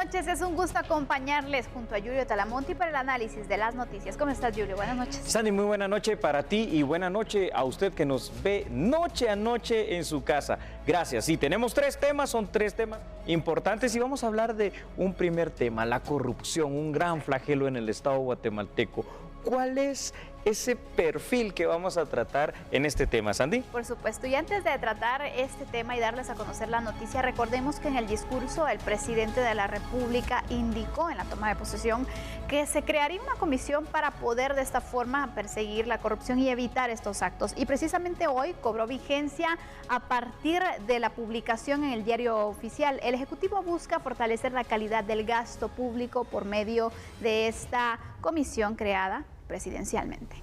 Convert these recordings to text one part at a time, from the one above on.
noches, es un gusto acompañarles junto a Julio Talamonti para el análisis de las noticias. ¿Cómo estás, Julio? Buenas noches. Sandy, muy buena noche para ti y buena noche a usted que nos ve noche a noche en su casa. Gracias. Sí, tenemos tres temas, son tres temas importantes y vamos a hablar de un primer tema, la corrupción, un gran flagelo en el Estado guatemalteco. ¿Cuál es ese perfil que vamos a tratar en este tema, Sandy? Por supuesto, y antes de tratar este tema y darles a conocer la noticia, recordemos que en el discurso el presidente de la República indicó en la toma de posesión que se crearía una comisión para poder de esta forma perseguir la corrupción y evitar estos actos. Y precisamente hoy cobró vigencia a partir de la publicación en el Diario Oficial. El Ejecutivo busca fortalecer la calidad del gasto público por medio de esta comisión creada presidencialmente.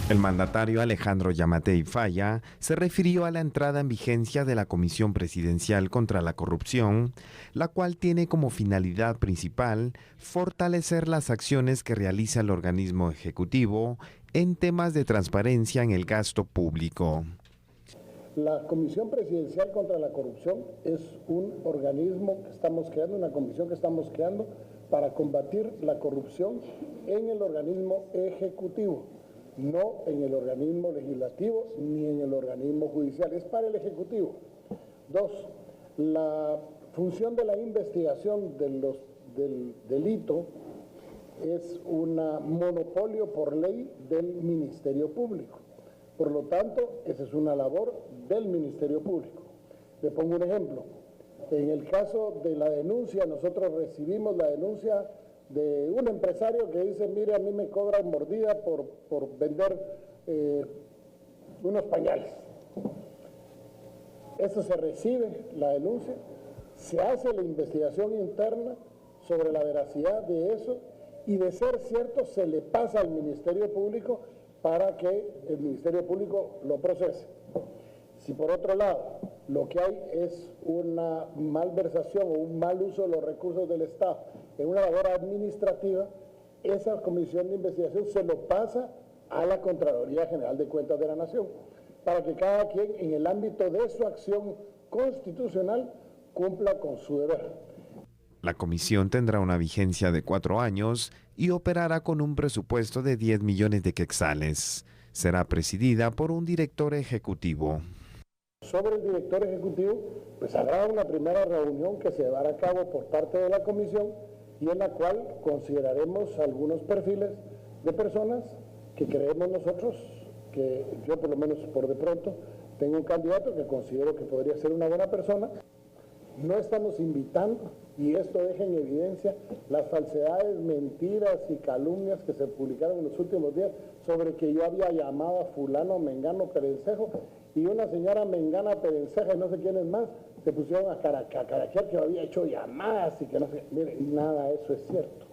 El mandatario Alejandro Yamatei Falla se refirió a la entrada en vigencia de la Comisión Presidencial contra la Corrupción, la cual tiene como finalidad principal fortalecer las acciones que realiza el organismo ejecutivo en temas de transparencia en el gasto público. La Comisión Presidencial contra la Corrupción es un organismo que estamos creando, una comisión que estamos creando para combatir la corrupción en el organismo ejecutivo, no en el organismo legislativo ni en el organismo judicial, es para el ejecutivo. Dos, la función de la investigación del delito es un monopolio por ley del Ministerio Público. Por lo tanto, esa es una labor del Ministerio Público. Le pongo un ejemplo. En el caso de la denuncia, nosotros recibimos la denuncia de un empresario que dice, mire, a mí me cobran mordida por vender unos pañales. Eso se recibe, la denuncia, se hace la investigación interna sobre la veracidad de eso y de ser cierto se le pasa al Ministerio Público para que el Ministerio Público lo procese. Si por otro lado lo que hay es una malversación o un mal uso de los recursos del Estado en una labor administrativa, esa comisión de investigación se lo pasa a la Contraloría General de Cuentas de la Nación, para que cada quien en el ámbito de su acción constitucional cumpla con su deber. La comisión tendrá una vigencia de 4 años y operará con un presupuesto de 10 millones de quetzales. Será presidida por un director ejecutivo. Sobre el director ejecutivo, pues habrá una primera reunión que se llevará a cabo por parte de la comisión y en la cual consideraremos algunos perfiles de personas que creemos nosotros, que yo por lo menos por de pronto tengo un candidato que considero que podría ser una buena persona. No estamos invitando, y esto deja en evidencia las falsedades, mentiras y calumnias que se publicaron en los últimos días sobre que yo había llamado a fulano, mengano, perencejo, y una señora mengana, perenceja y no sé quiénes más, se pusieron a caraquear que había hecho llamadas y que no sé, mire, nada de eso es cierto.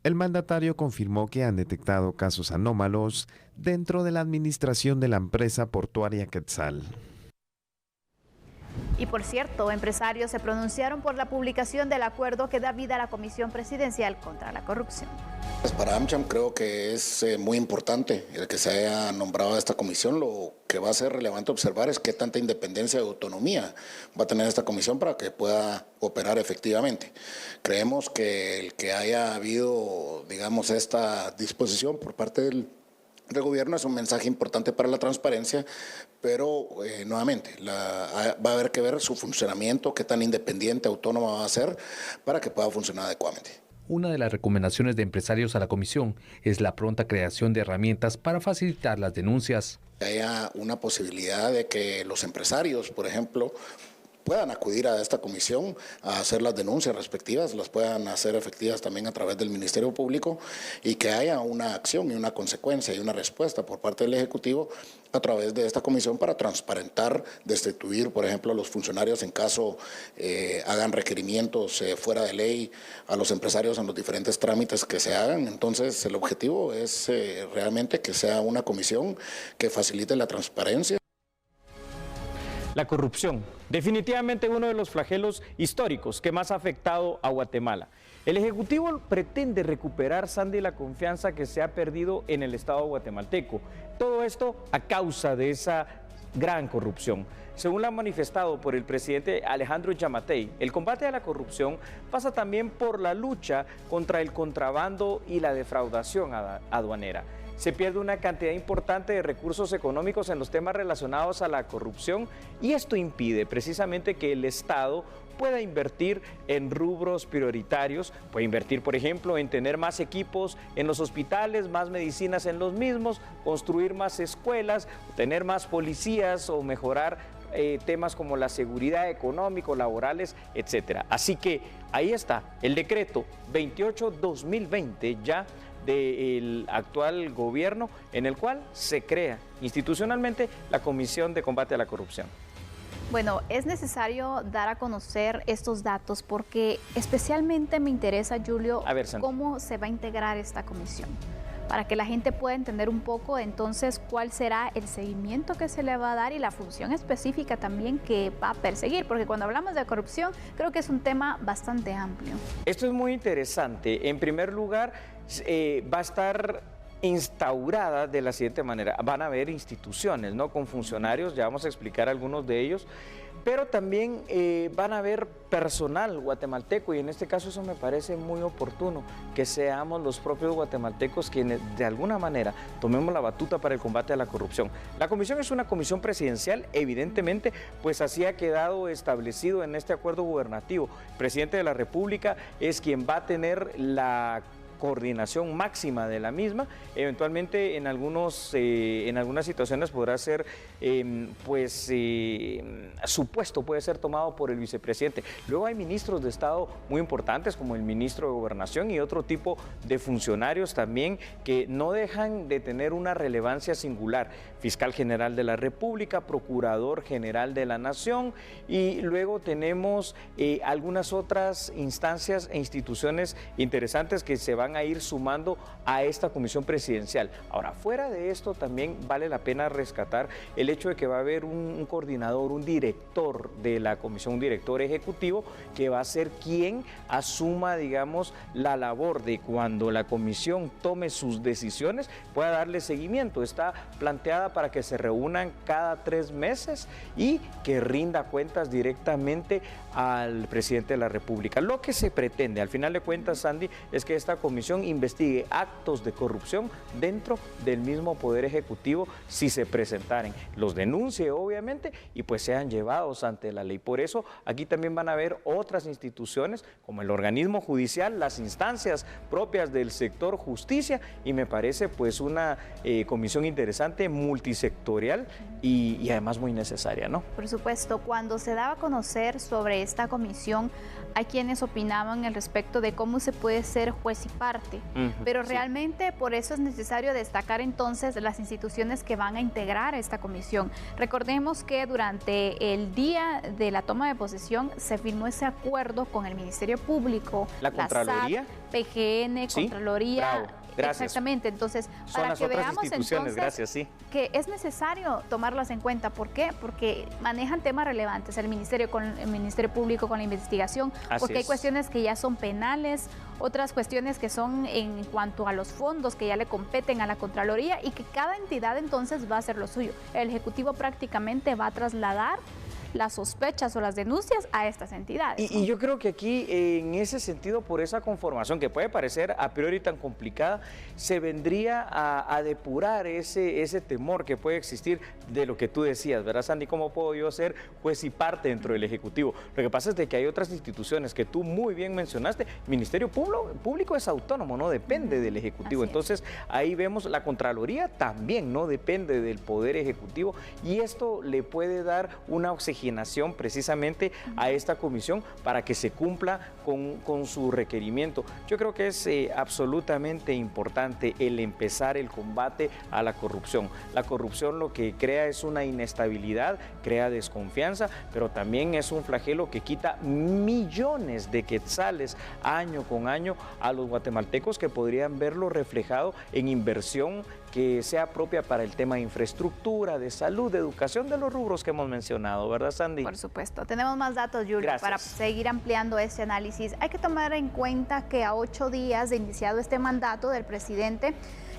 El mandatario confirmó que han detectado casos anómalos dentro de la administración de la empresa portuaria Quetzal. Y por cierto, empresarios se pronunciaron por la publicación del acuerdo que da vida a la Comisión Presidencial contra la Corrupción. Para AmCham creo que es muy importante el que se haya nombrado a esta comisión. Lo que va a ser relevante observar es qué tanta independencia y autonomía va a tener esta comisión para que pueda operar efectivamente. Creemos que el que haya habido, digamos, esta disposición por parte del gobierno es un mensaje importante para la transparencia, pero nuevamente va a haber que ver su funcionamiento, qué tan independiente, autónoma va a ser para que pueda funcionar adecuadamente. Una de las recomendaciones de empresarios a la comisión es la pronta creación de herramientas para facilitar las denuncias. Haya una posibilidad de que los empresarios, por ejemplo, puedan acudir a esta comisión a hacer las denuncias respectivas, las puedan hacer efectivas también a través del Ministerio Público y que haya una acción y una consecuencia y una respuesta por parte del Ejecutivo a través de esta comisión para transparentar, destituir, por ejemplo, a los funcionarios en caso hagan requerimientos fuera de ley a los empresarios en los diferentes trámites que se hagan. Entonces, el objetivo es realmente que sea una comisión que facilite la transparencia. La corrupción, definitivamente uno de los flagelos históricos que más ha afectado a Guatemala. El Ejecutivo pretende recuperar, Sandy, la confianza que se ha perdido en el Estado guatemalteco. Todo esto a causa de esa gran corrupción. Según lo manifestado por el presidente Alejandro Yamatei, el combate a la corrupción pasa también por la lucha contra el contrabando y la defraudación aduanera. Se pierde una cantidad importante de recursos económicos en los temas relacionados a la corrupción y esto impide precisamente que el Estado pueda invertir en rubros prioritarios, puede invertir, por ejemplo, en tener más equipos en los hospitales, más medicinas en los mismos, construir más escuelas, tener más policías o mejorar temas como la seguridad económica, laborales, etcétera. Así que ahí está el decreto 28-2020 ya del actual gobierno, en el cual se crea institucionalmente la Comisión de Combate a la Corrupción. Bueno, es necesario dar a conocer estos datos porque especialmente me interesa, Julio, cómo se va a integrar esta comisión, para que la gente pueda entender un poco entonces cuál será el seguimiento que se le va a dar y la función específica también que va a perseguir, porque cuando hablamos de corrupción creo que es un tema bastante amplio. Esto es muy interesante. En primer lugar, va a estar instaurada de la siguiente manera. Van a haber instituciones, ¿no?, con funcionarios, ya vamos a explicar algunos de ellos, pero también van a haber personal guatemalteco y en este caso eso me parece muy oportuno, que seamos los propios guatemaltecos quienes de alguna manera tomemos la batuta para el combate a la corrupción. La comisión es una comisión presidencial, evidentemente, pues así ha quedado establecido en este acuerdo gubernativo. El presidente de la República es quien va a tener la coordinación máxima de la misma. Eventualmente en algunas situaciones podrá ser su puesto puede ser tomado por el vicepresidente. Luego hay ministros de Estado muy importantes como el ministro de Gobernación y otro tipo de funcionarios también que no dejan de tener una relevancia singular. Fiscal General de la República, Procurador General de la Nación y luego tenemos algunas otras instancias e instituciones interesantes que se van a ir sumando a esta comisión presidencial. Ahora, fuera de esto también vale la pena rescatar el hecho de que va a haber un coordinador, un director de la comisión, un director ejecutivo que va a ser quien asuma, digamos, la labor de cuando la comisión tome sus decisiones, pueda darle seguimiento. Está planteada para que se reúnan cada 3 meses y que rinda cuentas directamente al presidente de la República. Lo que se pretende, al final de cuentas, Sandy, es que esta comisión investigue actos de corrupción dentro del mismo Poder Ejecutivo si se presentaren, los denuncie obviamente y pues sean llevados ante la ley. Por eso aquí también van a haber otras instituciones como el organismo judicial, las instancias propias del sector justicia y me parece pues una comisión interesante, multisectorial y además muy necesaria, ¿no? Por supuesto, cuando se daba a conocer sobre esta comisión, hay quienes opinaban al respecto de cómo se puede ser juez y parte, pero realmente por eso es necesario destacar entonces las instituciones que van a integrar esta comisión. Recordemos que durante el día de la toma de posesión se firmó ese acuerdo con el Ministerio Público, la Contraloría, SAT, PGN, ¿sí? Contraloría. Bravo. Gracias. Exactamente, entonces son para las que otras veamos instituciones, entonces gracias, sí, que es necesario tomarlas en cuenta. ¿Por qué? Porque manejan temas relevantes, el Ministerio Público con la investigación, porque hay cuestiones que ya son penales, otras cuestiones que son en cuanto a los fondos que ya le competen a la Contraloría y que cada entidad entonces va a hacer lo suyo. El Ejecutivo prácticamente va a trasladar las sospechas o las denuncias a estas entidades, ¿no? Y yo creo que aquí, en ese sentido, por esa conformación que puede parecer a priori tan complicada, se vendría a depurar ese temor que puede existir de lo que tú decías, ¿verdad, Sandy? ¿Cómo puedo yo ser juez y parte dentro del Ejecutivo? Lo que pasa es de que hay otras instituciones que tú muy bien mencionaste. El Ministerio Público es autónomo, no depende del Ejecutivo. Entonces, ahí vemos la Contraloría también no depende del Poder Ejecutivo y esto le puede dar una oxigenación precisamente a esta comisión para que se cumpla con su requerimiento. Yo creo que es absolutamente importante el empezar el combate a la corrupción. La corrupción lo que crea es una inestabilidad, crea desconfianza, pero también es un flagelo que quita millones de quetzales año con año a los guatemaltecos que podrían verlo reflejado en inversión que sea propia para el tema de infraestructura, de salud, de educación, de los rubros que hemos mencionado, ¿verdad, Sandy? Por supuesto. Tenemos más datos, Julio, gracias, para seguir ampliando este análisis. Hay que tomar en cuenta que a 8 días de iniciado este mandato del presidente,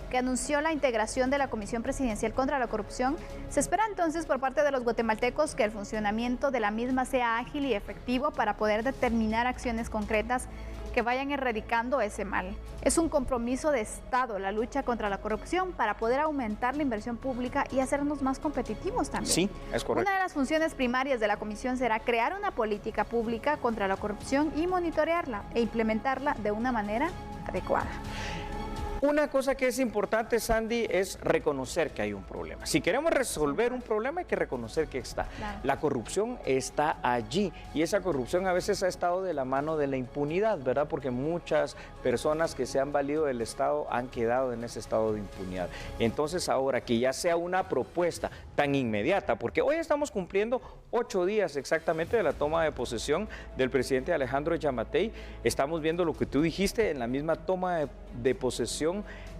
que anunció la integración de la Comisión Presidencial contra la Corrupción, se espera entonces por parte de los guatemaltecos que el funcionamiento de la misma sea ágil y efectivo para poder determinar acciones concretas que vayan erradicando ese mal. Es un compromiso de Estado la lucha contra la corrupción para poder aumentar la inversión pública y hacernos más competitivos también. Sí, es correcto. Una de las funciones primarias de la comisión será crear una política pública contra la corrupción y monitorearla e implementarla de una manera adecuada. Una cosa que es importante, Sandy, es reconocer que hay un problema. Si queremos resolver un problema, hay que reconocer que está. Claro. La corrupción está allí y esa corrupción a veces ha estado de la mano de la impunidad, ¿verdad? Porque muchas personas que se han valido del Estado han quedado en ese estado de impunidad. Entonces, ahora que ya sea una propuesta tan inmediata, porque hoy estamos cumpliendo 8 días exactamente de la toma de posesión del presidente Alejandro Yamatei, estamos viendo lo que tú dijiste, en la misma toma de posesión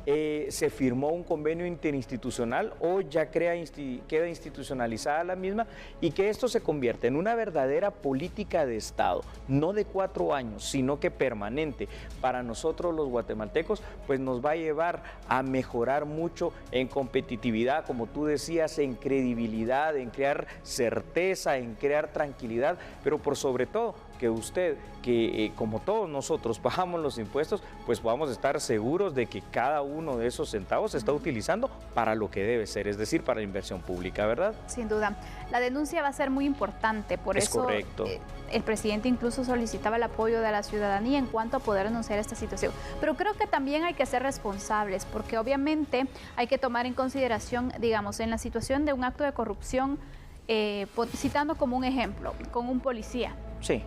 se firmó un convenio interinstitucional o ya queda institucionalizada la misma y que esto se convierte en una verdadera política de Estado, no de 4 años, sino que permanente. Para nosotros los guatemaltecos, pues nos va a llevar a mejorar mucho en competitividad, como tú decías, en credibilidad, en crear certeza, en crear tranquilidad, pero por sobre todo, que usted, que como todos nosotros pagamos los impuestos, pues podamos estar seguros de que cada uno de esos centavos se está utilizando para lo que debe ser, es decir, para la inversión pública, ¿verdad? Sin duda. La denuncia va a ser muy importante, por eso correcto. El presidente incluso solicitaba el apoyo de la ciudadanía en cuanto a poder denunciar esta situación. Pero creo que también hay que ser responsables, porque obviamente hay que tomar en consideración, digamos, en la situación de un acto de corrupción, citando como un ejemplo, con un policía. Sí.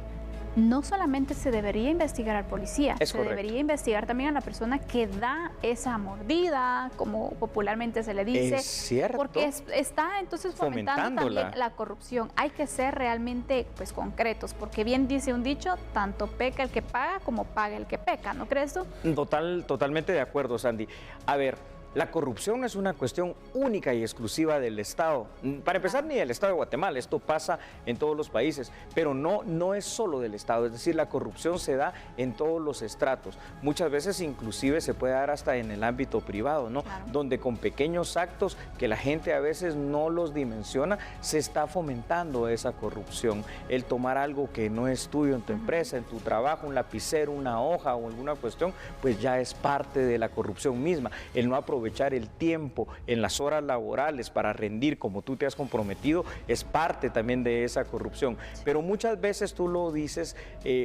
No solamente se debería investigar al policía, Es se correcto. debería investigar también a la persona que da esa mordida, como popularmente se le dice. Es cierto. Porque está entonces fomentando Fomentándola. también la corrupción. Hay que ser realmente pues concretos, porque bien dice un dicho, tanto peca el que paga como paga el que peca, ¿no crees tú? Totalmente de acuerdo, Sandy. A ver, la corrupción es una cuestión única y exclusiva del Estado. Para empezar, ni del Estado de Guatemala, esto pasa en todos los países, pero no es solo del Estado, es decir, la corrupción se da en todos los estratos. Muchas veces inclusive se puede dar hasta en el ámbito privado, ¿no? Claro. Donde con pequeños actos que la gente a veces no los dimensiona, se está fomentando esa corrupción. El tomar algo que no es tuyo en tu empresa, en tu trabajo, un lapicero, una hoja o alguna cuestión, pues ya es parte de la corrupción misma. El no aprovechar el tiempo en las horas laborales para rendir como tú te has comprometido es parte también de esa corrupción. Pero muchas veces tú lo dices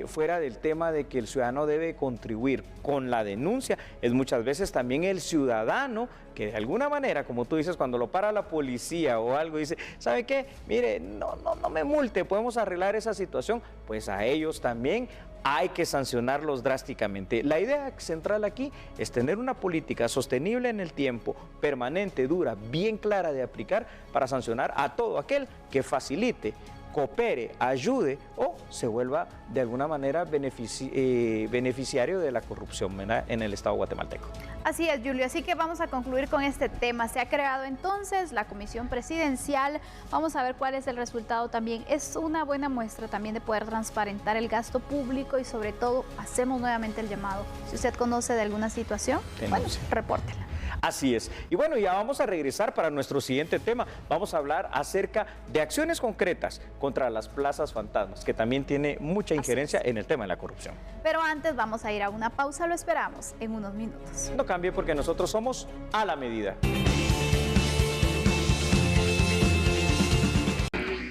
fuera del tema de que el ciudadano debe contribuir con la denuncia, es muchas veces también el ciudadano que de alguna manera, como tú dices, cuando lo para la policía o algo, dice, ¿sabe qué? Mire, no me multe, podemos arreglar esa situación, pues a ellos también hay que sancionarlos drásticamente. La idea central aquí es tener una política sostenible en el tiempo, permanente, dura, bien clara de aplicar para sancionar a todo aquel que facilite, coopere, ayude o se vuelva de alguna manera beneficiario de la corrupción en el Estado guatemalteco. Así es, Julio. Así que vamos a concluir con este tema. Se ha creado entonces la Comisión Presidencial. Vamos a ver cuál es el resultado también. Es una buena muestra también de poder transparentar el gasto público y sobre todo hacemos nuevamente el llamado. Si usted conoce de alguna situación, bueno, repórtela. Así es. Y bueno, ya vamos a regresar para nuestro siguiente tema. Vamos a hablar acerca de acciones concretas contra las plazas fantasmas, que también tiene mucha injerencia en el tema de la corrupción. Pero antes vamos a ir a una pausa, lo esperamos en unos minutos. No cambie porque nosotros somos a la medida.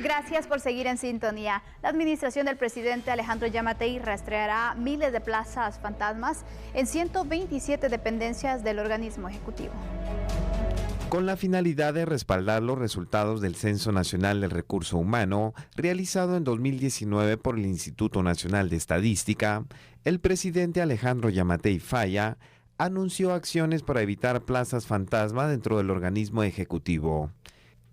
Gracias por seguir en sintonía. La administración del presidente Alejandro Yamatei rastreará miles de plazas fantasmas en 127 dependencias del organismo ejecutivo. Con la finalidad de respaldar los resultados del Censo Nacional del Recurso Humano, realizado en 2019 por el Instituto Nacional de Estadística, el presidente Alejandro Yamatei Falla anunció acciones para evitar plazas fantasma dentro del organismo ejecutivo.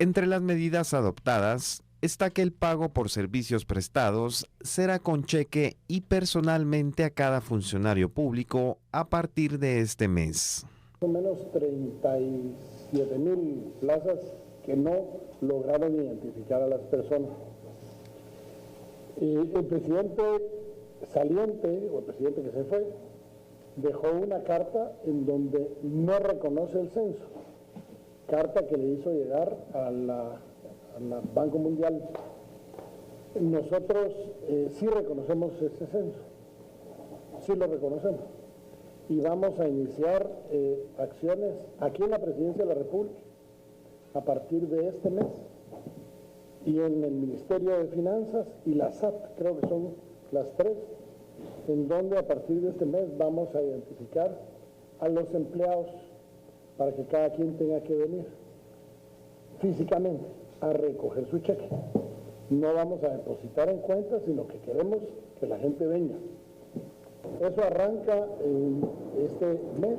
Entre las medidas adoptadas está que el pago por servicios prestados será con cheque y personalmente a cada funcionario público a partir de este mes. Más o menos 37,000 plazas que no lograron identificar a las personas. El presidente saliente, o el presidente que se fue, dejó una carta en donde no reconoce el censo, carta que le hizo llegar al Banco Mundial. Nosotros sí reconocemos ese censo, sí lo reconocemos, y vamos a iniciar acciones aquí en la Presidencia de la República a partir de este mes, y en el Ministerio de Finanzas y la SAT, creo que son las tres, en donde a partir de este mes vamos a identificar a los empleados para que cada quien tenga que venir físicamente a recoger su cheque. No vamos a depositar en cuentas, sino que queremos que la gente venga. Eso arranca en este mes,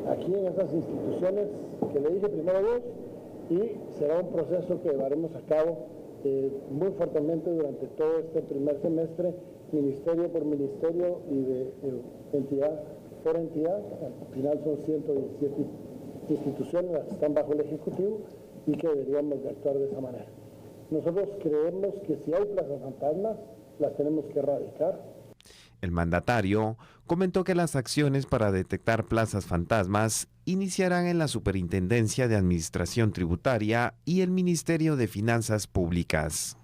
aquí en esas instituciones que le dije, primero dos, y será un proceso que llevaremos a cabo muy fuertemente durante todo este primer semestre, ministerio por ministerio y de entidad por entidad. Al final son 117 instituciones las que están bajo el Ejecutivo y que deberíamos de actuar de esa manera. Nosotros creemos que si hay plazas fantasmas, las tenemos que erradicar. El mandatario comentó que las acciones para detectar plazas fantasmas iniciarán en la Superintendencia de Administración Tributaria y el Ministerio de Finanzas Públicas.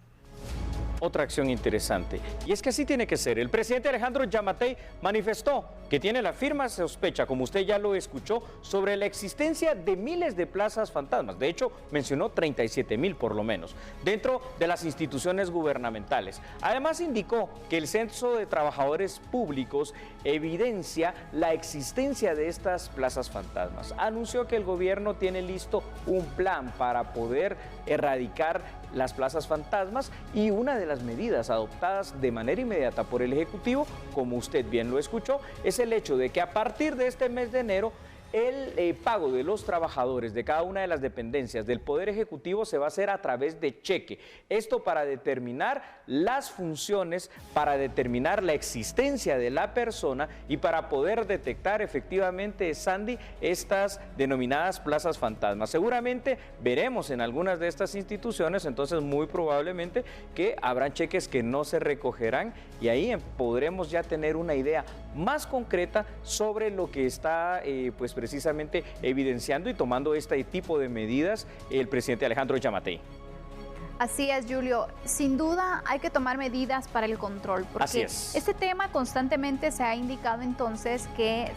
Otra acción interesante, y es que así tiene que ser. El presidente Alejandro Yamatei manifestó que tiene la firme sospecha, como usted ya lo escuchó, sobre la existencia de miles de plazas fantasmas. De hecho, mencionó 37,000 por lo menos, dentro de las instituciones gubernamentales. Además, indicó que el Censo de Trabajadores Públicos evidencia la existencia de estas plazas fantasmas. Anunció que el gobierno tiene listo un plan para poder erradicar las plazas fantasmas, y una de las medidas adoptadas de manera inmediata por el Ejecutivo, como usted bien lo escuchó, es el hecho de que a partir de este mes de enero el pago de los trabajadores de cada una de las dependencias del Poder Ejecutivo se va a hacer a través de cheque. Esto para determinar las funciones, para determinar la existencia de la persona y para poder detectar efectivamente, Sandy, estas denominadas plazas fantasmas. Seguramente veremos en algunas de estas instituciones, entonces muy probablemente que habrán cheques que no se recogerán, y ahí podremos ya tener una idea más concreta sobre lo que está pues precisamente evidenciando y tomando este tipo de medidas el presidente Alejandro Yamatei. Así es, Julio. Sin duda hay que tomar medidas para el control, porque este tema constantemente se ha indicado entonces que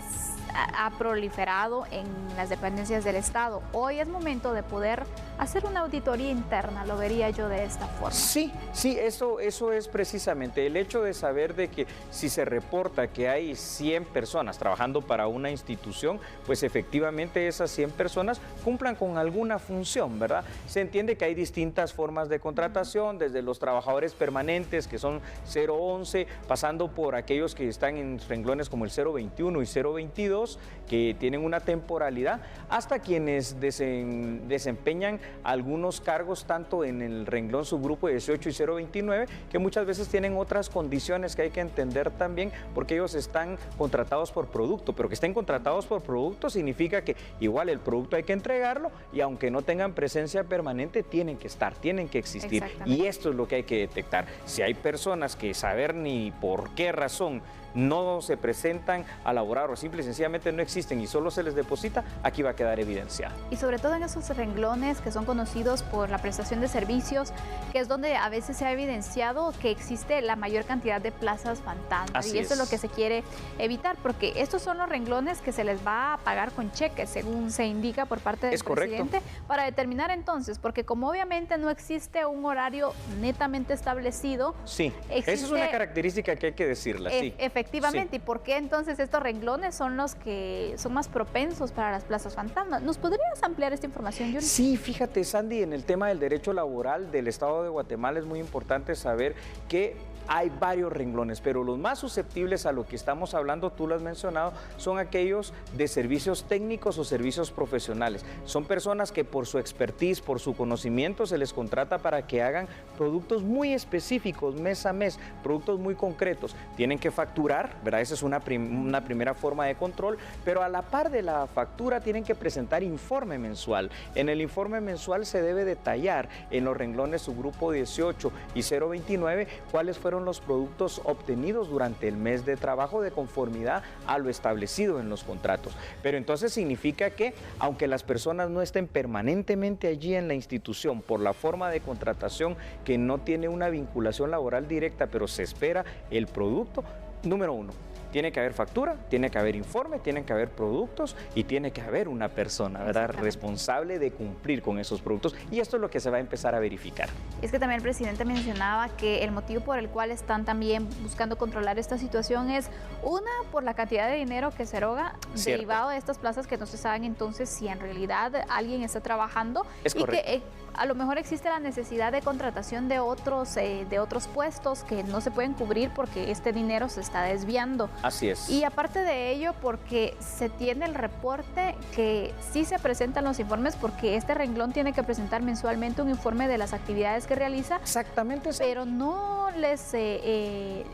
ha proliferado en las dependencias del Estado. Hoy es momento de poder hacer una auditoría interna, lo vería yo de esta forma. Sí, eso es precisamente el hecho de saber de que si se reporta que hay 100 personas trabajando para una institución, pues efectivamente esas 100 personas cumplan con alguna función, ¿verdad? Se entiende que hay distintas formas de contratación, desde los trabajadores permanentes, que son 011, pasando por aquellos que están en renglones como el 021 y 022, que tienen una temporalidad, hasta quienes desempeñan algunos cargos tanto en el renglón subgrupo 18 y 029, que muchas veces tienen otras condiciones que hay que entender también, porque ellos están contratados por producto, pero que estén contratados por producto significa que igual el producto hay que entregarlo, y aunque no tengan presencia permanente, tienen que estar, tienen que existir, y esto es lo que hay que detectar. Si hay personas que saber ni por qué razón no se presentan a laborar o simple y sencillamente no existen y solo se les deposita, aquí va a quedar evidenciado. Y sobre todo en esos renglones que son conocidos por la prestación de servicios, que es donde a veces se ha evidenciado que existe la mayor cantidad de plazas fantasmas. Y eso es lo que se quiere evitar, porque estos son los renglones que se les va a pagar con cheques, según se indica por parte del presidente, para determinar entonces, porque como obviamente no existe un horario netamente establecido. Sí, esa es una característica que hay que decirla, sí. Efectivamente, ¿y por qué entonces estos renglones son los que son más propensos para las plazas fantasmas? ¿Nos podrías ampliar esta información, Yuri? Sí, fíjate, Sandy, en el tema del derecho laboral del Estado de Guatemala es muy importante saber que hay varios renglones, pero los más susceptibles a lo que estamos hablando, tú lo has mencionado, son aquellos de servicios técnicos o servicios profesionales. Son personas que por su expertise, por su conocimiento, se les contrata para que hagan productos muy específicos, mes a mes, productos muy concretos. Tienen que facturar, ¿verdad? Esa es una primera forma de control, pero a la par de la factura tienen que presentar informe mensual. En el informe mensual se debe detallar en los renglones subgrupo 18 y 029 cuáles fueron fueron los productos obtenidos durante el mes de trabajo de conformidad a lo establecido en los contratos. Pero entonces significa que, aunque las personas no estén permanentemente allí en la institución por la forma de contratación que no tiene una vinculación laboral directa, pero se espera el producto, número uno, tiene que haber factura, tiene que haber informe, tienen que haber productos y tiene que haber una persona, ¿verdad?, responsable de cumplir con esos productos, y esto es lo que se va a empezar a verificar. Es que también el presidente mencionaba que el motivo por el cual están también buscando controlar esta situación es, una, por la cantidad de dinero que se eroga derivado de estas plazas, que no se saben entonces si en realidad alguien está trabajando, es y que a lo mejor existe la necesidad de contratación de otros puestos que no se pueden cubrir porque este dinero se está desviando. Así es. Y aparte de ello, porque se tiene el reporte que sí se presentan los informes, porque este renglón tiene que presentar mensualmente un informe de las actividades que realiza. Exactamente. Sí. Pero no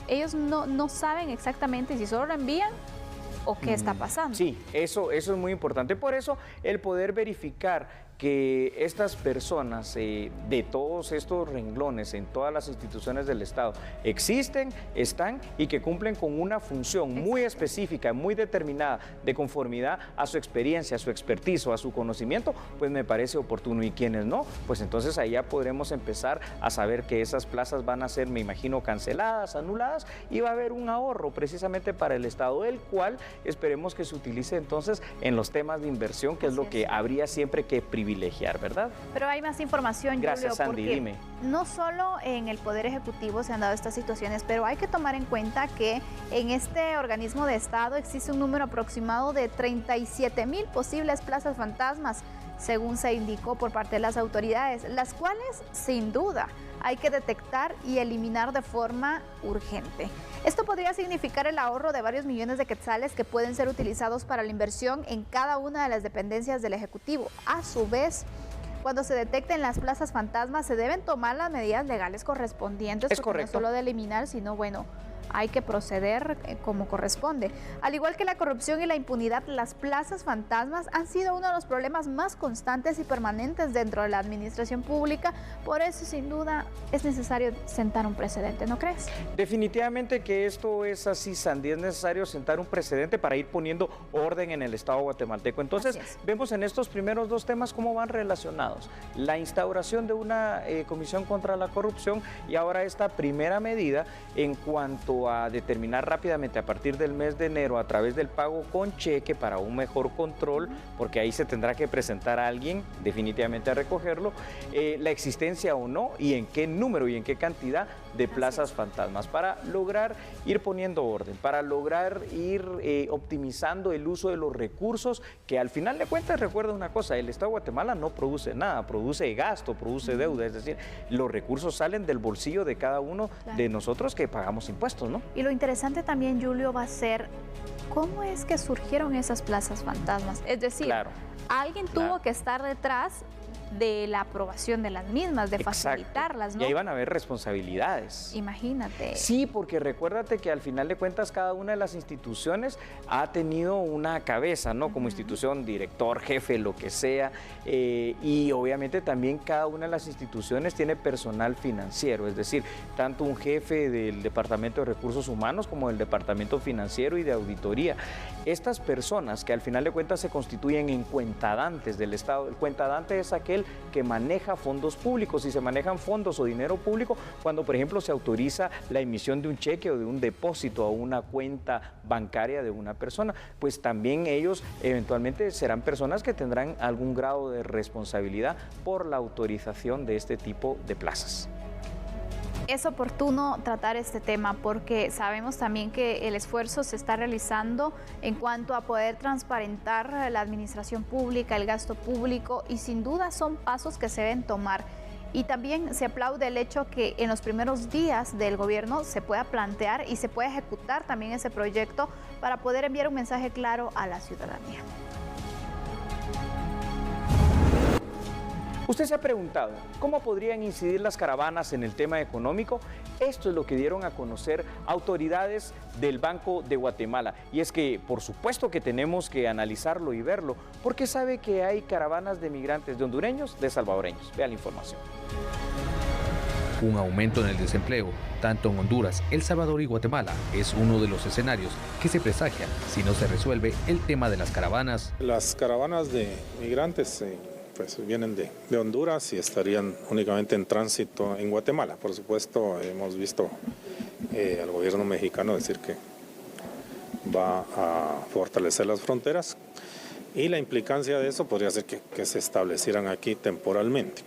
ellos no saben exactamente si solo lo envían o qué está pasando. Sí, eso es muy importante. Por eso el poder verificar que estas personas de todos estos renglones en todas las instituciones del Estado existen, están y que cumplen con una función muy específica, muy determinada, de conformidad a su experiencia, a su expertise, a su conocimiento, pues me parece oportuno. Y quienes no, pues entonces ahí ya podremos empezar a saber que esas plazas van a ser, me imagino, canceladas, anuladas, y va a haber un ahorro precisamente para el Estado, el cual esperemos que se utilice entonces en los temas de inversión, que es lo que habría siempre que privilegiar, ¿verdad? Pero hay más información, Gracias, Julio, Sandy, porque dime. No solo en el Poder Ejecutivo se han dado estas situaciones, pero hay que tomar en cuenta que en este organismo de Estado existe un número aproximado de 37,000 posibles plazas fantasmas, según se indicó por parte de las autoridades, las cuales, sin duda, hay que detectar y eliminar de forma urgente. Esto podría significar el ahorro de varios millones de quetzales que pueden ser utilizados para la inversión en cada una de las dependencias del Ejecutivo. A su vez, cuando se detecten las plazas fantasmas, se deben tomar las medidas legales correspondientes. Es correcto. No solo de eliminar, sino, bueno, hay que proceder como corresponde. Al igual que la corrupción y la impunidad, las plazas fantasmas han sido uno de los problemas más constantes y permanentes dentro de la administración pública. Por eso, sin duda, es necesario sentar un precedente, ¿no crees? Definitivamente que esto es así, Sandy, es necesario sentar un precedente para ir poniendo orden en el Estado guatemalteco. Entonces, vemos en estos primeros dos temas cómo van relacionados. La instauración de una comisión contra la corrupción y ahora esta primera medida en cuanto a determinar rápidamente a partir del mes de enero a través del pago con cheque para un mejor control, porque ahí se tendrá que presentar a alguien definitivamente a recogerlo, la existencia o no y en qué número y en qué cantidad de plazas fantasmas, para lograr ir poniendo orden, para lograr ir optimizando el uso de los recursos, que al final de cuentas, recuerda una cosa, el Estado de Guatemala no produce nada, produce gasto, produce deuda, es decir, los recursos salen del bolsillo de cada uno de nosotros que pagamos impuestos, ¿no? Y lo interesante también, Julio, va a ser cómo es que surgieron esas plazas fantasmas. Es decir, alguien tuvo que estar detrás de la aprobación de las mismas, de facilitarlas, ¿no? Y ahí van a haber responsabilidades. Imagínate. Sí, porque recuérdate que al final de cuentas cada una de las instituciones ha tenido una cabeza, ¿no? Como institución, director, jefe, lo que sea, y obviamente también cada una de las instituciones tiene personal financiero, es decir, tanto un jefe del Departamento de Recursos Humanos como del Departamento Financiero y de Auditoría. Estas personas que al final de cuentas se constituyen en cuentadantes del Estado, el cuentadante es aquel que maneja fondos públicos, y se manejan fondos o dinero público cuando, por ejemplo, se autoriza la emisión de un cheque o de un depósito a una cuenta bancaria de una persona, pues también ellos eventualmente serán personas que tendrán algún grado de responsabilidad por la autorización de este tipo de plazas. Es oportuno tratar este tema porque sabemos también que el esfuerzo se está realizando en cuanto a poder transparentar la administración pública, el gasto público, y sin duda son pasos que se deben tomar. Y también se aplaude el hecho que en los primeros días del gobierno se pueda plantear y se pueda ejecutar también ese proyecto para poder enviar un mensaje claro a la ciudadanía. Usted se ha preguntado, ¿cómo podrían incidir las caravanas en el tema económico? Esto es lo que dieron a conocer autoridades del Banco de Guatemala. Y es que, por supuesto que tenemos que analizarlo y verlo, porque sabe que hay caravanas de migrantes, de hondureños, de salvadoreños. Vea la información. un aumento en el desempleo, tanto en Honduras, El Salvador y Guatemala. Es uno de los escenarios que se presagia si no se resuelve el tema de las caravanas. Las caravanas de migrantes pues vienen de Honduras y estarían únicamente en tránsito en Guatemala. Por supuesto, hemos visto al gobierno mexicano decir que va a fortalecer las fronteras y la implicancia de eso podría ser que se establecieran aquí temporalmente.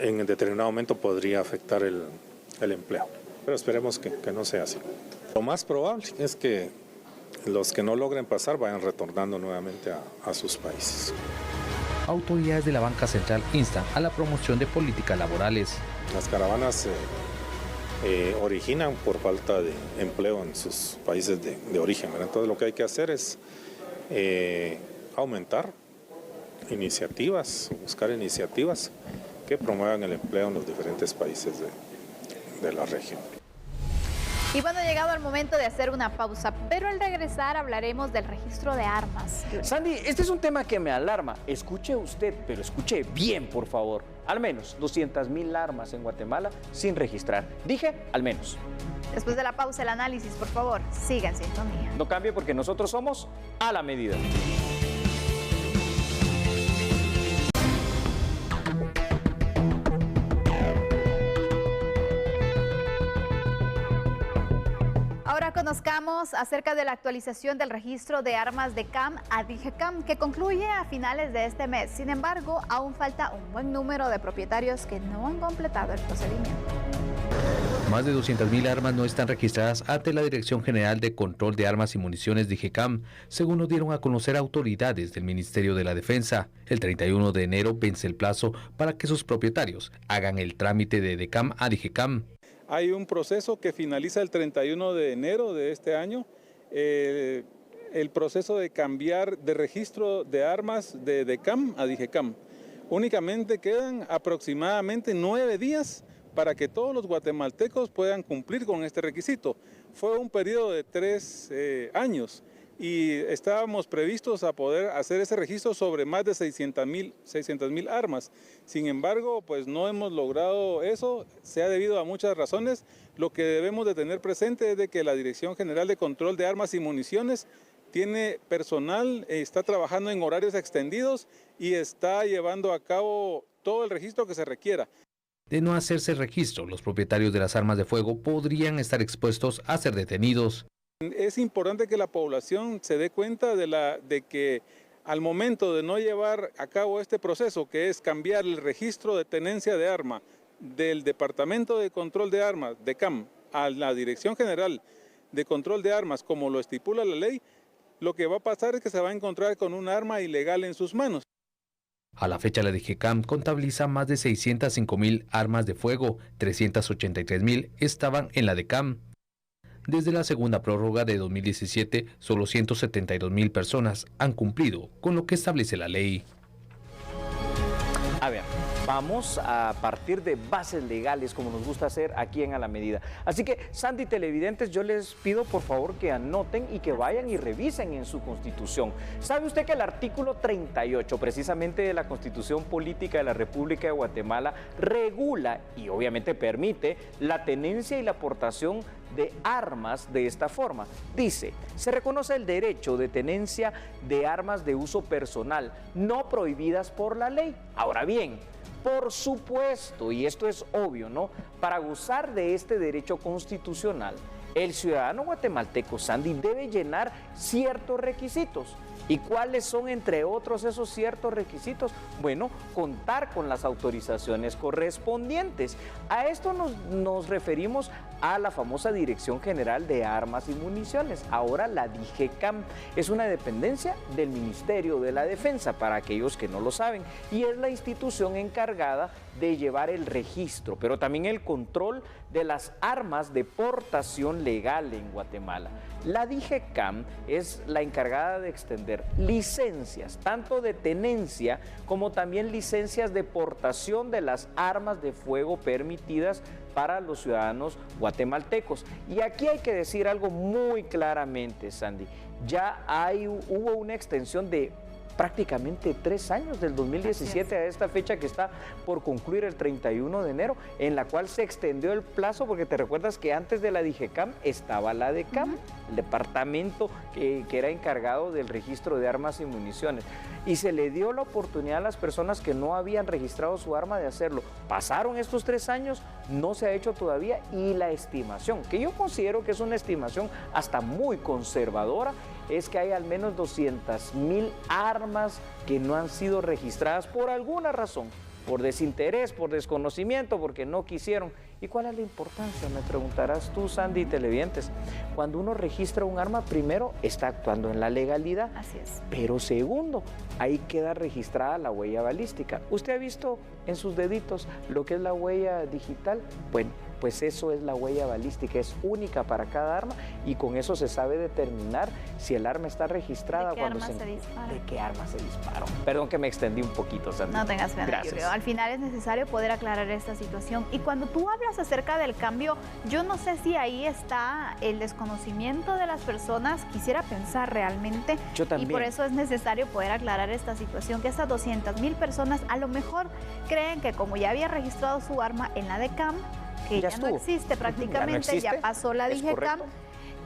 En determinado momento podría afectar el empleo, pero esperemos que no sea así. Lo más probable es que los que no logren pasar vayan retornando nuevamente a sus países. Autoridades de la banca central instan a la promoción de políticas laborales. Las caravanas se originan por falta de empleo en sus países de origen, ¿verdad? Entonces lo que hay que hacer es aumentar iniciativas, buscar iniciativas que promuevan el empleo en los diferentes países de la región. Y bueno, ha llegado el momento de hacer una pausa, pero al regresar hablaremos del registro de armas. Sandy, este es un tema que me alarma. Escuche usted, pero escuche bien, por favor. Al menos 200,000 armas en Guatemala sin registrar. Dije, al menos. Después de la pausa, el análisis, por favor, siga en sintonía. No cambie porque nosotros somos a la medida. Ahora conozcamos acerca de la actualización del registro de armas de CAM a DIGECAM, que concluye a finales de este mes. Sin embargo, aún falta un buen número de propietarios que no han completado el procedimiento. Más de 200,000 armas no están registradas ante la Dirección General de Control de Armas y Municiones DIGECAM, según nos dieron a conocer autoridades del Ministerio de la Defensa. El 31 de enero vence el plazo para que sus propietarios hagan el trámite de DECAM a DIGECAM. Hay un proceso que finaliza el 31 de enero de este año, el proceso de cambiar de registro de armas de DECAM a DIGECAM. Únicamente quedan aproximadamente 9 días para que todos los guatemaltecos puedan cumplir con este requisito. Fue un periodo de 3 años y estábamos previstos a poder hacer ese registro sobre más de 600,000 armas. Sin embargo, pues no hemos logrado eso, se ha debido a muchas razones. Lo que debemos de tener presente es de que la Dirección General de Control de Armas y Municiones tiene personal, está trabajando en horarios extendidos y está llevando a cabo todo el registro que se requiera. De no hacerse registro, los propietarios de las armas de fuego podrían estar expuestos a ser detenidos. Es importante que la población se dé cuenta de que al momento de no llevar a cabo este proceso, que es cambiar el registro de tenencia de arma del Departamento de Control de Armas, DECAM, a la Dirección General de Control de Armas, como lo estipula la ley, lo que va a pasar es que se va a encontrar con un arma ilegal en sus manos. A la fecha, la DIGECAM contabiliza más de 605,000 armas de fuego, 383,000 estaban en la DECAM. Desde la segunda prórroga de 2017, solo 172,000 personas han cumplido con lo que establece la ley. A ver, vamos a partir de bases legales, como nos gusta hacer aquí en A la Medida. Así que, Sandy, televidentes, yo les pido por favor que anoten y que vayan y revisen en su Constitución. ¿Sabe usted que el artículo 38, precisamente de la Constitución Política de la República de Guatemala, regula y obviamente permite la tenencia y la aportación de armas de esta forma? Dice, se reconoce el derecho de tenencia de armas de uso personal, no prohibidas por la ley. Ahora bien, por supuesto, y esto es obvio, ¿no? Para gozar de este derecho constitucional, el ciudadano guatemalteco, Sandy, debe llenar ciertos requisitos. ¿Y cuáles son, entre otros, esos ciertos requisitos? Bueno, contar con las autorizaciones correspondientes. A esto nos referimos a la famosa Dirección General de Armas y Municiones, ahora la DIGECAM. Es una dependencia del Ministerio de la Defensa, para aquellos que no lo saben, y es la institución encargada de llevar el registro, pero también el control de las armas de portación legal en Guatemala. La DIGECAM es la encargada de extender licencias, tanto de tenencia como también licencias de portación de las armas de fuego permitidas para los ciudadanos guatemaltecos. Y aquí hay que decir algo muy claramente, Sandy. Ya hubo una extensión de prácticamente 3 años, del 2017 a esta fecha que está por concluir el 31 de enero, en la cual se extendió el plazo, porque te recuerdas que antes de la DIGECAM estaba la DECAM, el departamento que era encargado del registro de armas y municiones, y se le dio la oportunidad a las personas que no habían registrado su arma de hacerlo. Pasaron estos 3 años, no se ha hecho todavía, y la estimación, que yo considero que es una estimación hasta muy conservadora, es que hay al menos 200,000 armas que no han sido registradas por alguna razón, por desinterés, por desconocimiento, porque no quisieron. ¿Y cuál es la importancia? Me preguntarás tú, Sandy y televidentes. Cuando uno registra un arma, primero está actuando en la legalidad. Así es. Pero segundo, ahí queda registrada la huella balística. ¿Usted ha visto en sus deditos lo que es la huella digital? Bueno, pues eso es la huella balística, es única para cada arma y con eso se sabe determinar si el arma está registrada. ¿De qué arma se dispara? ¿De qué arma se disparó? Perdón que me extendí un poquito, Sandy. No tengas pena, Gracias. Julio. Al final es necesario poder aclarar esta situación. Y cuando tú hablas acerca del cambio, yo no sé si ahí está el desconocimiento de las personas. Quisiera pensar realmente. Yo también. Y por eso es necesario poder aclarar esta situación, que estas 200,000 personas a lo mejor creen que como ya había registrado su arma en la DECAM, que ya no existe prácticamente, ya pasó la DIGECAM.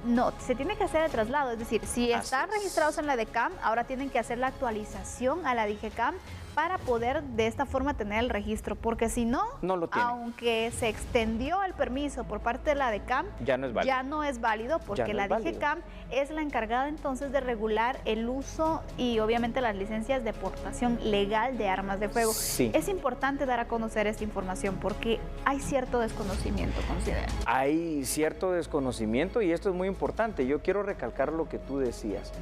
No, se tiene que hacer el traslado, es decir, si están registrados en la DECAM, ahora tienen que hacer la actualización a la DIGECAM para poder de esta forma tener el registro, porque si no, no lo tienen. Aunque se extendió el permiso por parte de la DECAM, ya no es válido, porque la DIGECAM es la encargada entonces de regular el uso y obviamente las licencias de portación legal de armas de fuego. Sí. Es importante dar a conocer esta información porque hay cierto desconocimiento, considero. Hay cierto desconocimiento y esto es muy importante. Yo quiero recalcar lo que tú decías.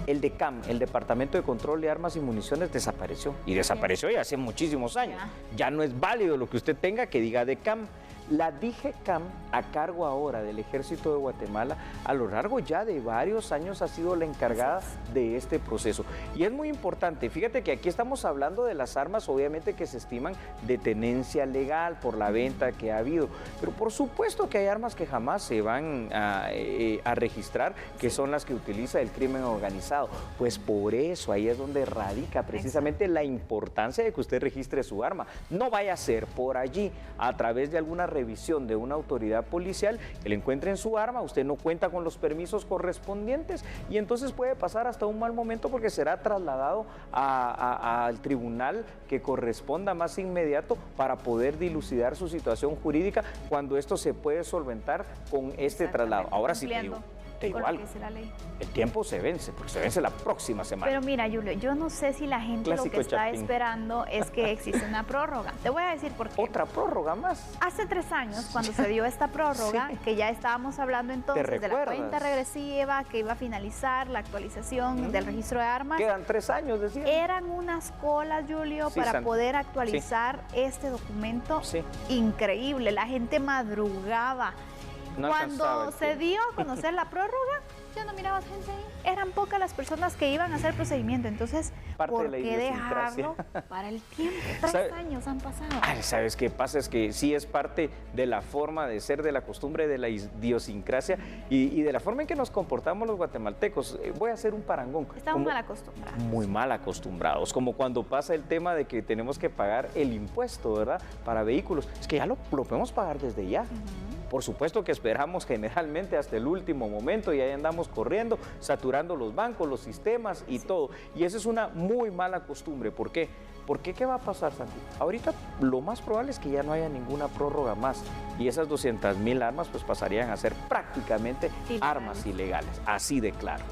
El DECAM, el Departamento de Control de Armas y Municiones, desapareció. Y desapareció ya hace muchísimos años. Ya no es válido lo que usted tenga que diga DECAM. La DIGECAM, a cargo ahora del Ejército de Guatemala, a lo largo ya de varios años ha sido la encargada de este proceso. Y es muy importante, fíjate que aquí estamos hablando de las armas, obviamente que se estiman de tenencia legal por la venta que ha habido, pero por supuesto que hay armas que jamás se van a registrar, que son las que utiliza el crimen organizado. Pues por eso ahí es donde radica precisamente la importancia de que usted registre su arma. No vaya a ser por allí, a través de alguna revisión de una autoridad policial, que le encuentren su arma, usted no cuenta con los permisos correspondientes y entonces puede pasar hasta un mal momento porque será trasladado al tribunal que corresponda más inmediato para poder dilucidar su situación jurídica cuando esto se puede solventar con este traslado. Ahora sí te digo, igual, el tiempo se vence, porque se vence la próxima semana. Pero mira, Julio, yo no sé si la gente lo que está esperando es que existe una prórroga. Te voy a decir por qué. ¿Otra prórroga más? Hace 3 años, cuando se dio esta prórroga, que ya estábamos hablando entonces de la cuenta regresiva, que iba a finalizar la actualización del registro de armas. Quedan 3 años, decían. Eran unas colas, Julio, para poder actualizar este documento increíble. La gente madrugaba. No cuando se dio a conocer la prórroga, ya no mirabas gente ahí. Eran pocas las personas que iban a hacer el procedimiento. Entonces, ¿por qué dejarlo para el tiempo? 3 años han pasado. ¿Sabes qué pasa? Es que sí es parte de la forma de ser, de la costumbre, de la idiosincrasia y de la forma en que nos comportamos los guatemaltecos. Voy a hacer un parangón. Estamos mal acostumbrados. Muy mal acostumbrados. Como cuando pasa el tema de que tenemos que pagar el impuesto, ¿verdad? Para vehículos. Es que ya lo podemos pagar desde ya. Por supuesto que esperamos generalmente hasta el último momento y ahí andamos corriendo, saturando los bancos, los sistemas y todo. Y esa es una muy mala costumbre. ¿Por qué? Porque ¿qué va a pasar, Santi? Ahorita lo más probable es que ya no haya ninguna prórroga más y esas 200,000 armas pues pasarían a ser prácticamente armas ilegales, así de claro.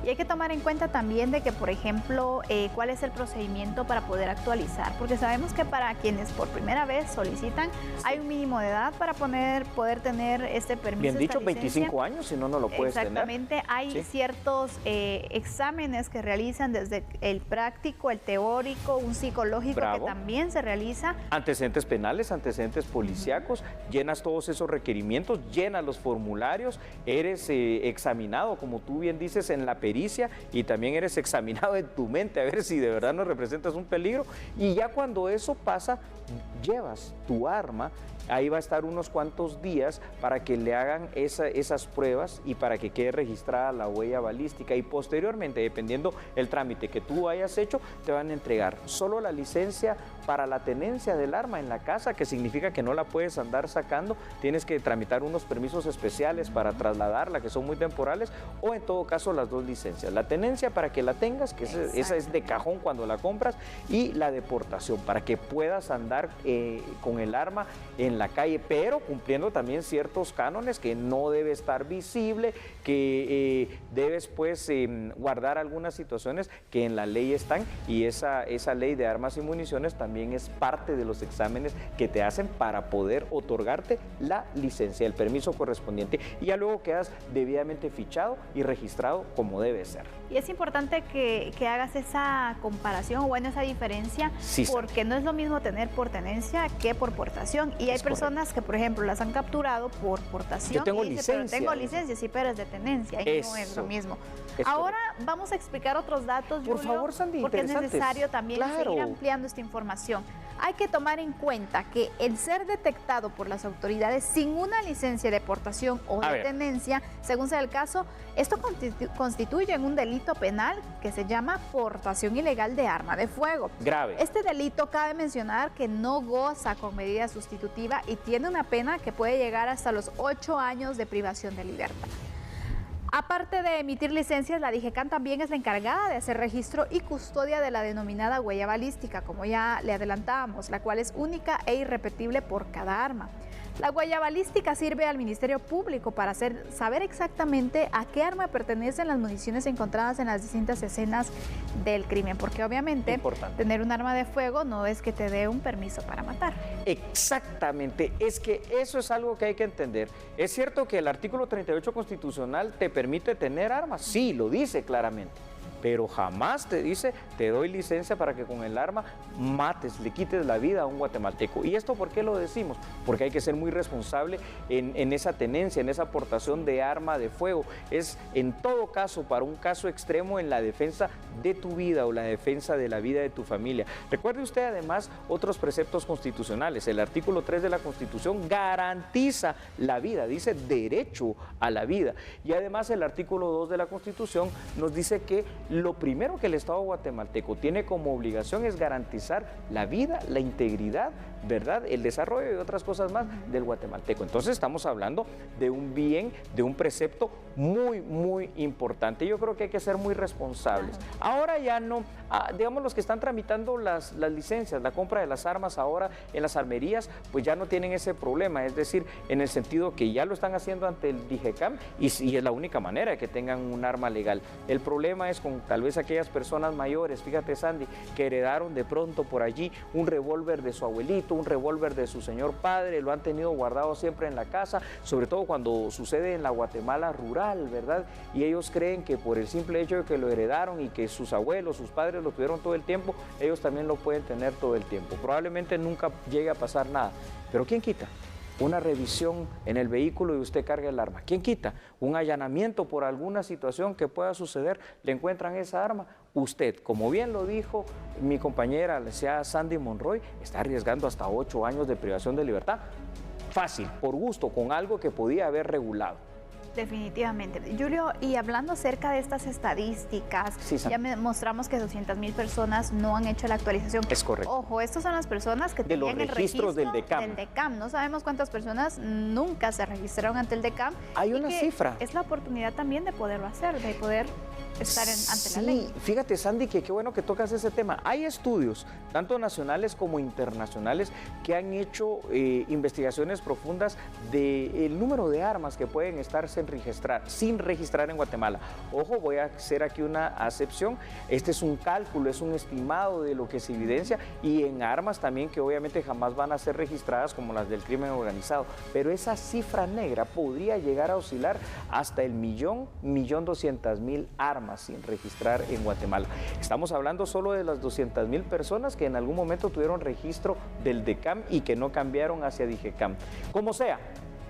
Y hay que tomar en cuenta también de que, por ejemplo, cuál es el procedimiento para poder actualizar, porque sabemos que para quienes por primera vez solicitan, hay un mínimo de edad para poder tener este permiso. Bien dicho, 25 años, si no, no lo puedes tener. Exactamente, hay ciertos exámenes que realizan desde el práctico, el teórico, un psicológico que también se realiza. Antecedentes penales, antecedentes policíacos, llenas todos esos requerimientos, llenas los formularios, eres examinado, como tú bien dices, en la pericia y también eres examinado en tu mente a ver si de verdad no representas un peligro y ya cuando eso pasa llevas tu arma, ahí va a estar unos cuantos días para que le hagan esas pruebas y para que quede registrada la huella balística, y posteriormente, dependiendo el trámite que tú hayas hecho, te van a entregar solo la licencia para la tenencia del arma en la casa, que significa que no la puedes andar sacando, tienes que tramitar unos permisos especiales para trasladarla, que son muy temporales, o en todo caso las dos licencias, la tenencia para que la tengas, que esa es de cajón cuando la compras, y la deportación para que puedas andar con el arma en la calle, pero cumpliendo también ciertos cánones, que no debe estar visible, que debes pues guardar algunas situaciones que en la ley están, y esa ley de armas y municiones también es parte de los exámenes que te hacen para poder otorgarte la licencia, el permiso correspondiente, y ya luego quedas debidamente fichado y registrado como debe ser. Y es importante que hagas esa comparación, o bueno, esa diferencia, sí, porque no es lo mismo tener por tenencia que por portación, y hay personas que, por ejemplo, las han capturado por portación. Yo tengo y licencia. Pero tengo licencia, sí, pero es de tenencia, y no es lo mismo. Ahora vamos a explicar otros datos, por favor, Sandy, porque es necesario también seguir ampliando esta información. Hay que tomar en cuenta que el ser detectado por las autoridades sin una licencia de portación o de tenencia, según sea el caso, esto constituye un delito penal que se llama portación ilegal de arma de fuego. Grave. Este delito, cabe mencionar que no goza con medida sustitutiva y tiene una pena que puede llegar hasta los 8 años de privación de libertad. Aparte de emitir licencias, la DIGECAM también es la encargada de hacer registro y custodia de la denominada huella balística, como ya le adelantábamos, la cual es única e irrepetible por cada arma. La huella balística sirve al Ministerio Público para saber exactamente a qué arma pertenecen las municiones encontradas en las distintas escenas del crimen, porque obviamente tener un arma de fuego no es que te dé un permiso para matar. Exactamente, es que eso es algo que hay que entender. Es cierto que el artículo 38 constitucional te permite tener armas, sí, lo dice claramente, pero jamás te dice, te doy licencia para que con el arma mates, le quites la vida a un guatemalteco. ¿Y esto por qué lo decimos? Porque hay que ser muy responsable en esa tenencia, en esa aportación de arma de fuego. Es en todo caso, para un caso extremo, en la defensa de tu vida o la defensa de la vida de tu familia. Recuerde usted además otros preceptos constitucionales. El artículo 3 de la Constitución garantiza la vida, dice derecho a la vida. Y además el artículo 2 de la Constitución nos dice que lo primero que el Estado guatemalteco tiene como obligación es garantizar la vida, la integridad, ¿verdad?, el desarrollo y otras cosas más del guatemalteco. Entonces estamos hablando de un bien, de un precepto muy, muy importante. Yo creo que hay que ser muy responsables. Ahora ya no, digamos, los que están tramitando las licencias, la compra de las armas ahora en las armerías, pues ya no tienen ese problema, es decir, en el sentido que ya lo están haciendo ante el DIGECAM y es la única manera de que tengan un arma legal. El problema es con tal vez aquellas personas mayores, fíjate Sandy, que heredaron de pronto por allí un revólver de su abuelito, un revólver de su señor padre, lo han tenido guardado siempre en la casa, sobre todo cuando sucede en la Guatemala rural, ¿verdad? Y ellos creen que por el simple hecho de que lo heredaron y que sus abuelos, sus padres lo tuvieron todo el tiempo, ellos también lo pueden tener todo el tiempo. Probablemente nunca llegue a pasar nada, pero ¿quién quita? Una revisión en el vehículo y usted carga el arma. ¿Quién quita? Un allanamiento por alguna situación que pueda suceder, le encuentran esa arma. Usted, como bien lo dijo mi compañera, la licenciada Sandy Monroy, está arriesgando hasta 8 años de privación de libertad. Fácil, por gusto, con algo que podía haber regulado. Definitivamente. Julio, y hablando acerca de estas estadísticas, ya mostramos que 200,000 personas no han hecho la actualización. Es correcto. Ojo, estas son las personas que tenían el registro del DECAM. No sabemos cuántas personas nunca se registraron ante el DECAM. Hay una cifra. Es la oportunidad también de poderlo hacer, de poder estar ante la ley. Fíjate, Sandy, que qué bueno que tocas ese tema. Hay estudios, tanto nacionales como internacionales, que han hecho investigaciones profundas del número de armas que pueden estar sin registrar en Guatemala. Ojo, voy a hacer aquí una acepción. Este es un cálculo, es un estimado de lo que se evidencia, y en armas también que obviamente jamás van a ser registradas como las del crimen organizado. Pero esa cifra negra podría llegar a oscilar hasta el 1.200.000 armas sin registrar en Guatemala. Estamos hablando solo de las 200,000 personas que en algún momento tuvieron registro del DECAM y que no cambiaron hacia DIGECAM. Como sea,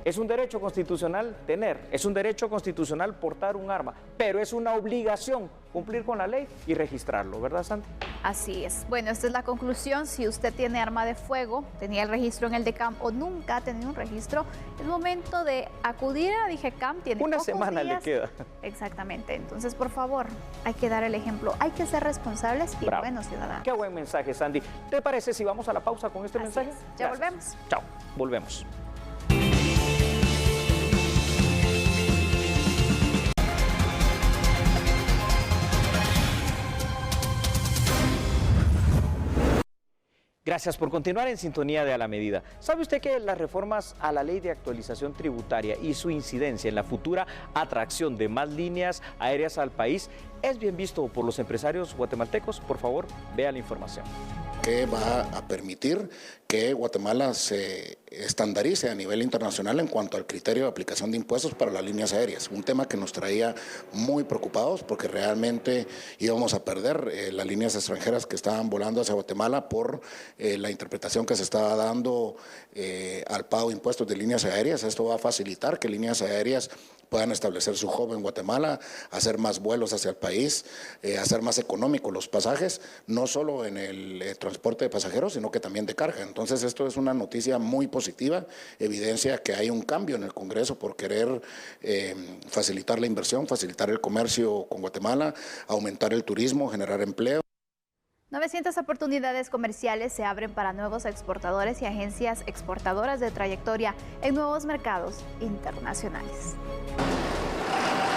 Es un derecho constitucional tener, es un derecho constitucional portar un arma, pero es una obligación cumplir con la ley y registrarlo, ¿verdad, Santi? Así es. Bueno, esta es la conclusión. Si usted tiene arma de fuego, tenía el registro en el DECAM o nunca ha tenido un registro, es momento de acudir a DIGECAM. Tiene una pocos semana días. le queda. Exactamente. Entonces, por favor, hay que dar el ejemplo. Hay que ser responsables y buenos ciudadanos. Qué buen mensaje, Sandy. ¿Te parece si vamos a la pausa con este mensaje? Ya Gracias. volvemos. Chao, volvemos. Gracias por continuar en sintonía de A la Medida. ¿Sabe usted que las reformas a la Ley de Actualización Tributaria y su incidencia en la futura atracción de más líneas aéreas al país es bien visto por los empresarios guatemaltecos? Por favor, vea la información. Que va a permitir que Guatemala se estandarice a nivel internacional en cuanto al criterio de aplicación de impuestos para las líneas aéreas. Un tema que nos traía muy preocupados porque realmente íbamos a perder las líneas extranjeras que estaban volando hacia Guatemala por la interpretación que se estaba dando al pago de impuestos de líneas aéreas. Esto va a facilitar que líneas aéreas puedan establecer su hub en Guatemala, hacer más vuelos hacia el país, hacer más económicos los pasajes, no solo en el transporte de pasajeros, sino que también de carga. Entonces esto es una noticia muy positiva, evidencia que hay un cambio en el Congreso por querer facilitar la inversión, facilitar el comercio con Guatemala, aumentar el turismo, generar empleo. 900 oportunidades comerciales se abren para nuevos exportadores y agencias exportadoras de trayectoria en nuevos mercados internacionales.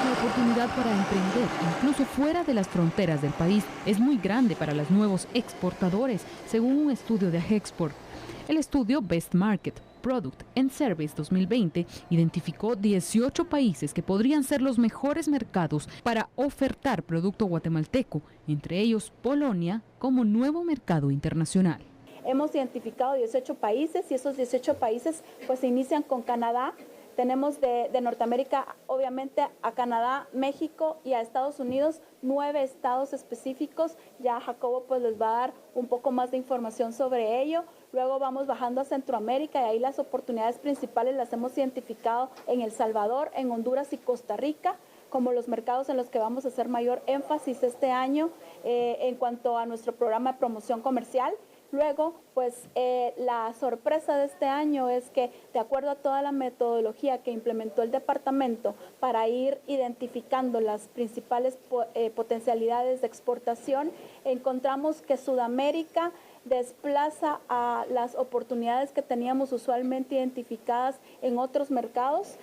La oportunidad para emprender, incluso fuera de las fronteras del país, es muy grande para los nuevos exportadores, según un estudio de Agexport. El estudio Best Market, Product and Service 2020 identificó 18 países que podrían ser los mejores mercados para ofertar producto guatemalteco, entre ellos Polonia, como nuevo mercado internacional. Hemos identificado 18 países y esos 18 países pues se inician con Canadá. Tenemos de Norteamérica, obviamente, a Canadá, México y a Estados Unidos, 9 estados específicos. Ya Jacobo pues les va a dar un poco más de información sobre ello. Luego vamos bajando a Centroamérica y ahí las oportunidades principales las hemos identificado en El Salvador, en Honduras y Costa Rica, como los mercados en los que vamos a hacer mayor énfasis este año en cuanto a nuestro programa de promoción comercial. Luego, pues la sorpresa de este año es que, de acuerdo a toda la metodología que implementó el departamento para ir identificando las principales potencialidades de exportación, encontramos que Sudamérica desplaza a las oportunidades que teníamos usualmente identificadas en otros mercados,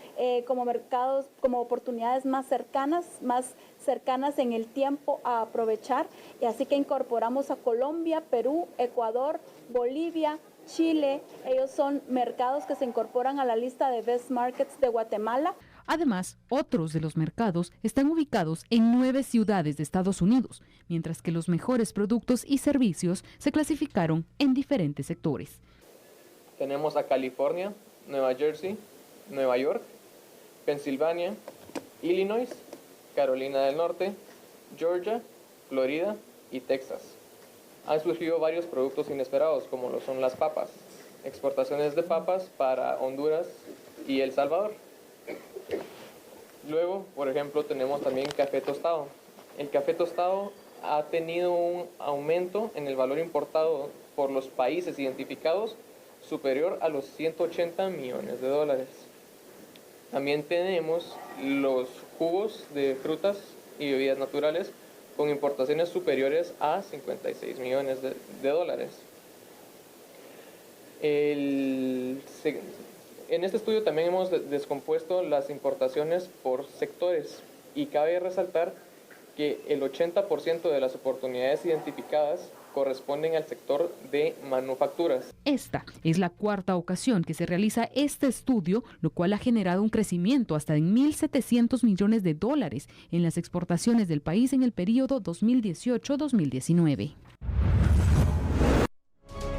como oportunidades más cercanas en el tiempo a aprovechar, y así que incorporamos a Colombia, Perú, Ecuador, Bolivia, Chile. Ellos son mercados que se incorporan a la lista de Best Markets de Guatemala. Además, otros de los mercados están ubicados en 9 ciudades de Estados Unidos, mientras que los mejores productos y servicios se clasificaron en diferentes sectores. Tenemos a California, Nueva Jersey, Nueva York, Pensilvania, Illinois, Carolina del Norte, Georgia, Florida y Texas. Han surgido varios productos inesperados, como lo son las papas, exportaciones de papas para Honduras y El Salvador. Luego, por ejemplo, tenemos también café tostado. El café tostado ha tenido un aumento en el valor importado por los países identificados superior a los 180 millones de dólares. También tenemos los jugos de frutas y bebidas naturales con importaciones superiores a 56 millones de dólares. En este estudio también hemos descompuesto las importaciones por sectores y cabe resaltar que el 80% de las oportunidades identificadas corresponden al sector de manufacturas. Esta es la cuarta ocasión que se realiza este estudio, lo cual ha generado un crecimiento hasta en 1.700 millones de dólares en las exportaciones del país en el periodo 2018-2019.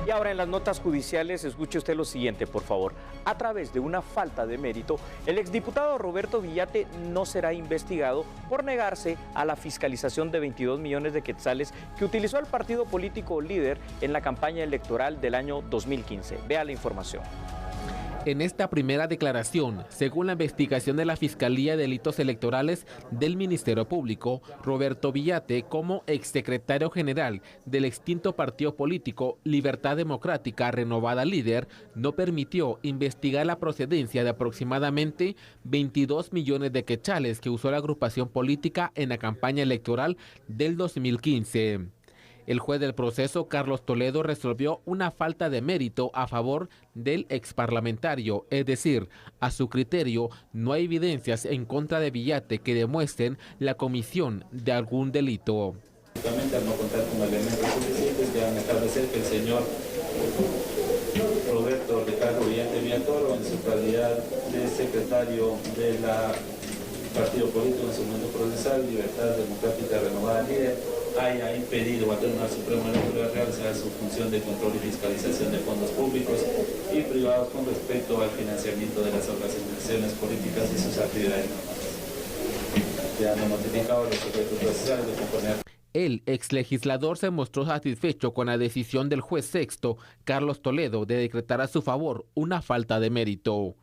Y ahora en las notas judiciales, escuche usted lo siguiente, por favor. A través de una falta de mérito, el exdiputado Roberto Villate no será investigado por negarse a la fiscalización de 22 millones de quetzales que utilizó el partido político líder en la campaña electoral del año 2015. Vea la información. En esta primera declaración, según la investigación de la Fiscalía de Delitos Electorales del Ministerio Público, Roberto Villate, como exsecretario general del extinto partido político Libertad Democrática Renovada Líder, no permitió investigar la procedencia de aproximadamente 22 millones de quetzales que usó la agrupación política en la campaña electoral del 2015. El juez del proceso, Carlos Toledo, resolvió una falta de mérito a favor del exparlamentario, es decir, a su criterio no hay evidencias en contra de Villate que demuestren la comisión de algún delito. Al no contar con elementos suficientes que van a establecer que el señor Roberto Ricardo Villate Villatoro, en su calidad de secretario de la partido político en su momento procesal, Libertad Democrática Renovada Líder, haya impedido al Tribunal Supremo Electoral realizar su función de control y fiscalización de fondos públicos y privados con respecto al financiamiento de las organizaciones políticas y sus actividades normales. Ya han notificado a los sujetos procesales de componer. El exlegislador se mostró satisfecho con la decisión del juez sexto, Carlos Toledo, de decretar a su favor una falta de mérito.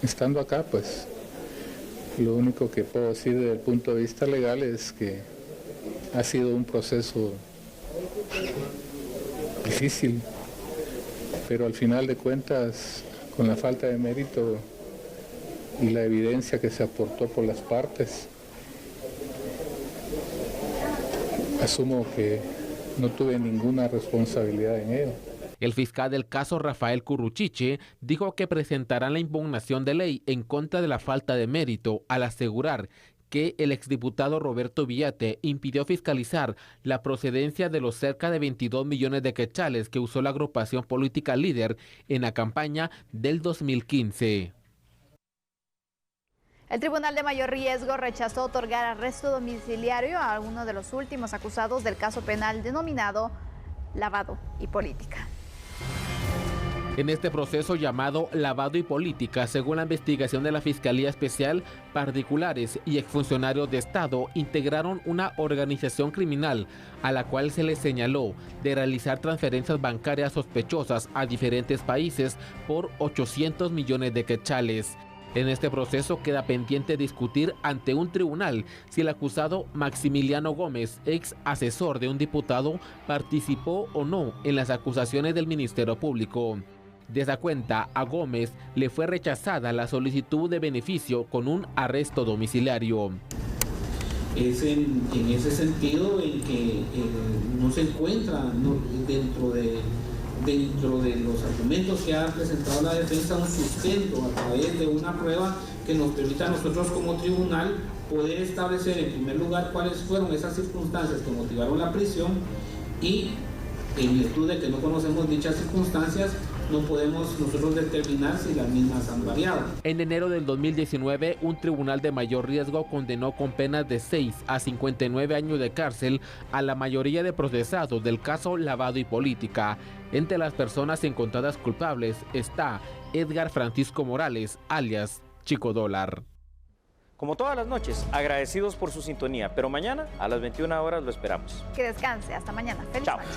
Estando acá, pues, lo único que puedo decir desde el punto de vista legal es que ha sido un proceso difícil, pero al final de cuentas, con la falta de mérito y la evidencia que se aportó por las partes, asumo que no tuve ninguna responsabilidad en ello. El fiscal del caso, Rafael Curruchiche, dijo que presentarán la impugnación de ley en contra de la falta de mérito al asegurar que el exdiputado Roberto Villate impidió fiscalizar la procedencia de los cerca de 22 millones de quetzales que usó la agrupación política Líder en la campaña del 2015. El Tribunal de Mayor Riesgo rechazó otorgar arresto domiciliario a uno de los últimos acusados del caso penal denominado lavado y política. En este proceso llamado lavado y política, según la investigación de la Fiscalía Especial, particulares y exfuncionarios de Estado integraron una organización criminal a la cual se les señaló de realizar transferencias bancarias sospechosas a diferentes países por 800 millones de quetzales. En este proceso queda pendiente discutir ante un tribunal si el acusado Maximiliano Gómez, ex asesor de un diputado, participó o no en las acusaciones del Ministerio Público. De esa cuenta, a Gómez le fue rechazada la solicitud de beneficio con un arresto domiciliario. Es en ese sentido en que no se encuentra dentro de los argumentos que ha presentado la defensa un sustento a través de una prueba que nos permita a nosotros como tribunal poder establecer en primer lugar cuáles fueron esas circunstancias que motivaron la prisión y en virtud de que no conocemos dichas circunstancias no podemos nosotros determinar si las mismas han variado. En enero del 2019, un tribunal de mayor riesgo condenó con penas de 6 a 59 años de cárcel a la mayoría de procesados del caso lavado y política. Entre las personas encontradas culpables está Edgar Francisco Morales, alias Chico Dólar. Como todas las noches, agradecidos por su sintonía, pero mañana a las 21 horas lo esperamos. Que descanse, hasta mañana. Feliz Chao. noche.